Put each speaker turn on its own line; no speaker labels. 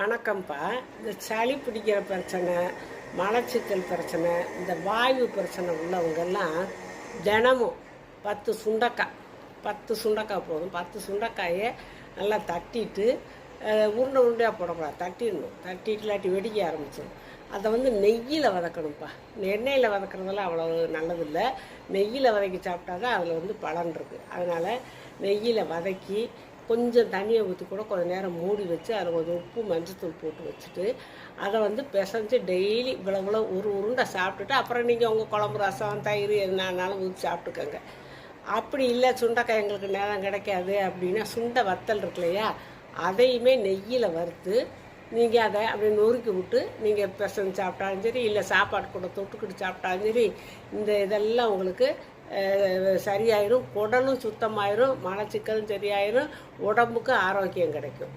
வணக்கம்ப்பா. இந்த சளி பிடிக்கிற பிரச்சனை, மலச்சிக்கல் பிரச்சனை, இந்த வாயு பிரச்சனை உள்ளவங்கெல்லாம் தினமும் 10 சுண்டக்காய் போதும். 10 சுண்டைக்காயை நல்லா தட்டிட்டு உருண்டை உருண்டையாக போடக்கூடாது, தட்டிட்டு இல்லாட்டி வெடிக்க ஆரம்பிச்சிடும். அதை நெய்யில் வதக்கணும்ப்பா. எண்ணெயில் வதக்குறதெல்லாம் அவ்வளோ நல்லதில்லை. நெய்யில் வதக்கி சாப்பிட்டா தான் அதில் பலன் இருக்குது. அதனால் நெய்யில் வதக்கி கொஞ்சம் தண்ணியை ஊற்றி கூட கொஞ்சம் நேரம் மூடி வச்சு அதில் கொஞ்சம் உப்பு மஞ்சத்தூள் போட்டு வச்சுட்டு அதை பிசைஞ்சு டெய்லி இவ்வளோ ஒரு உருண்டை சாப்பிட்டுட்டு அப்புறம் நீங்கள் உங்கள் குழம்பு ரசம் தயிர் எதுனாலும் ஊற்றி சாப்பிட்டுக்கோங்க. அப்படி இல்லை சுண்டைக்காய் எங்களுக்கு நேரம் கிடைக்காது அப்படின்னா சுண்டை வத்தல் இருக்கு இல்லையா, அதையுமே நெய்யில் வறுத்து நீங்கள் அதை அப்படி நொறுக்கி விட்டு நீங்கள் பிசைஞ்சு சாப்பிட்டாலும் சரி, இல்லை சாப்பாடு கூட தொட்டுக்கிட்டு சாப்பிட்டாலும் சரி, இந்த இதெல்லாம் உங்களுக்கு சரியாயிரும். குடலும் சுத்தமாயிரும், மலச்சிக்கலும் சரியாயிரும், உடம்புக்கு ஆரோக்கியம் கிடைக்கும்.